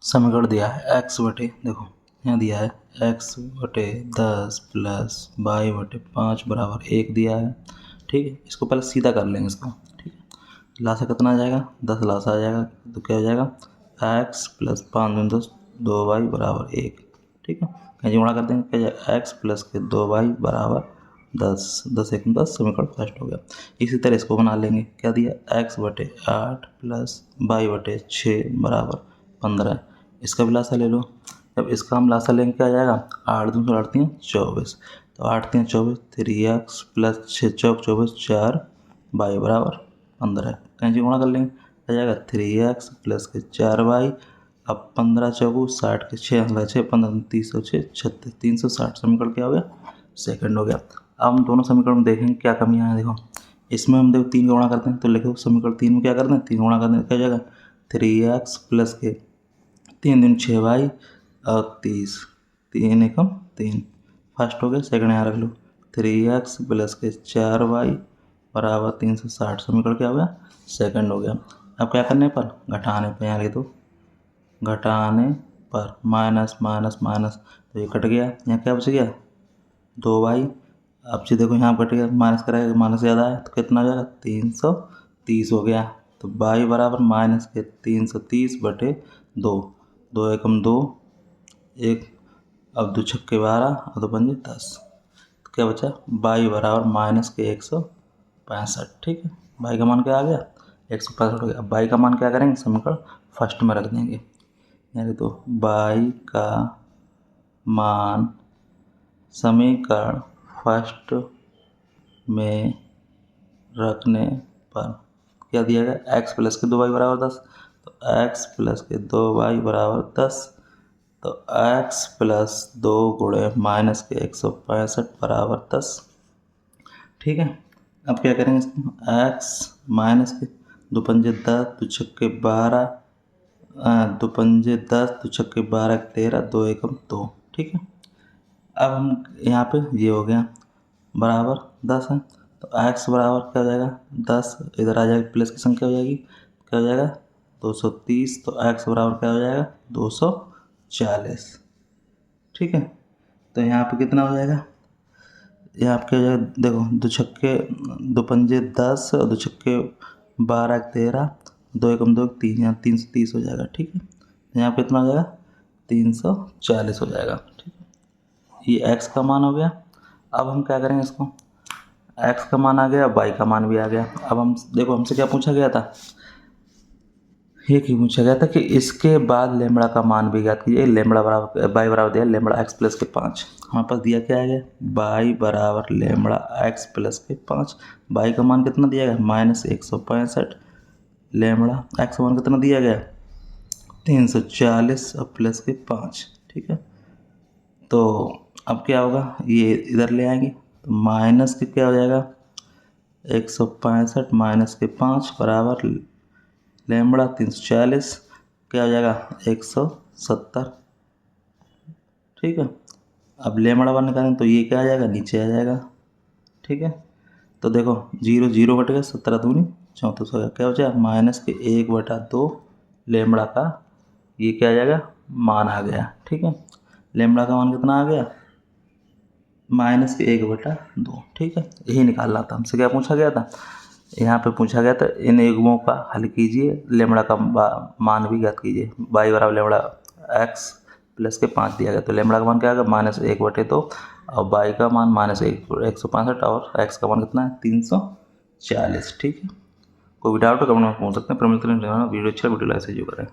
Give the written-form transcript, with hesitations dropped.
समीकरण दिया है x बटे, देखो यहाँ दिया है x बटे 10 प्लस y बटे 5 बराबर 1 दिया है। ठीक है, इसको पहले सीधा कर लेंगे इसको। ठीक है, लासा कितना आ जाएगा, 10 लासा आ जाएगा तो क्या हो जाएगा x प्लस 5 10 2y बराबर 1। ठीक है, कहीं गुणा कर देंगे, क्या जाएगा x प्लस के 2y बराबर 10 10 1 10, समीकरण फर्स्ट हो गया। इसी तरह इसको बना लेंगे, क्या दिया x बटे 8 प्लस y बटे 6 बराबर 15। इसका भी लासा ले लो। जब इसका हम लासा लेंगे क्या आ जाएगा, 8 दूनी 8 3 24, तो 8 3 24 3x प्लस 6 चौक 24 4 y बराबर 15। कहीं से गुणा कर लेंगे, आ जाएगा 3x प्लस के 4y। अब 15 चौकू 60 के 6 6 15 306 36 360, समीकरण क्या हो गया सेकंड हो गया। अब हम दोनों समीकरण में देखेंगे क्या कमियां हैं। देखो इसमें हम देखो 3 का गुणा करते हैं, तो लिखो समीकरण 3 में क्या करते हैं, 3 गुणा करते हैं, क्या हो जाएगा 3x प्लस के 3 दूनी 6y और 30 3 एकम 3 फर्स्ट हो गया। सेकंड यहाँ रख लो 3x प्लस के 4y बराबर 360, समीकरण क्या हो गया सेकंड हो गया। अब क्या करने पर, घटाने पर, यहाँ लिख दो घटाने पर माइनस माइनस माइनस, तो ये कट गया, यहाँ क्या बच गया 2y। अब जी देखो यहाँ कट गया, माइनस करेगा माइनस ज़्यादा है तो कितना हो जाएगा 330 हो गया। तो y बराबर माइनस के 330 बटे 2, 2 एकम 2 1, अब 2 छक्के 12 और 2 पंजे 10, तो क्या बचा y बराबर माइनस के 165। ठीक है, y का मान क्या आ गया 165 हो गया। अब y का मान क्या करेंगे, समीकरण फर्स्ट में रख देंगे, यानी तो y का मान समीकरण फर्स्ट में रखने पर क्या दिया गया, x प्लस के 2y बराबर 10, तो x प्लस के 2y बराबर 10, तो x प्लस 2 गुणे माइनस के 165 बराबर 10। ठीक है, अब क्या करेंगे इसको, x माइनस के 2 पंजे 10 2 छक्के 12 2 पंजे 10 2 छक्के 12 13 2 एकम 2। ठीक है, अब हम यहाँ पे ये हो गया बराबर 10 है, तो x बराबर क्या हो जाएगा 10, इधर आ जाएगा प्लस की संख्या हो जाएगी, क्या हो जाएगा 230, तो x बराबर क्या हो जाएगा 240। ठीक है, तो यहाँ पे कितना हो जाएगा, यहाँ पे क्या हो जाएगा, देखो 2 छक्के 2 पंजे 10 और 2 छक्के 12 13 2 एकम 2 3, यहाँ 330 हो जाएगा। ठीक है, यहाँ पे कितना हो जाएगा 340 हो जाएगा। ठीक है, ये x का मान हो गया। अब हम क्या करेंगे इसको, x का मान आ गया, y का मान भी आ गया। अब हम देखो हमसे क्या पूछा गया था, ये क्यों पूछा गया था कि इसके बाद लेमड़ा का मान भी ज्ञात कीजिए। लेमड़ा बराबर y बराबर दिया लेमड़ा x प्लस के 5, हमारे पास दिया क्या है y बराबर लेमड़ा x प्लस के 5। y का मान कितना दिया गया माइनस 165, लेमड़ा x का मान कितना दिया गया 340 और प्लस के 5। ठीक है, तो अब क्या होगा, ये इधर ले आएंगे तो माइनस के क्या हो जाएगा 165 माइनस के 5 बराबर लेमड़ा 340, क्या हो जाएगा 170। ठीक है, अब लेमड़ा वन निकालें तो ये क्या आ जाएगा नीचे आ जाएगा। ठीक है, तो देखो 0 0 कट गया, 17 दूनी 34 हो गया, क्या हो जाएगा माइनस के 1/2 लेमड़ा का ये क्या आ जाएगा मान आ गया। ठीक है, लेमड़ा का मान कितना आ गया माइनस के 1/2। ठीक है, यही निकालना था, हमसे क्या पूछा गया था, यहाँ पे पूछा गया था इन युग्मों का हल कीजिए, लेमड़ा का मान भी ज्ञात कीजिए। y बराबर लेमड़ा x प्लस के 5 दिया गया, तो लेमड़ा का मान क्या आ गया माइनस 1/2 और y का मान माइनस 165 और x का मान कितना है 340। ठीक है, कोई भी डाउट हो कमेंट में पूछ सकते हैं। वीडियो अच्छा वीडियो लाइक से जो करें।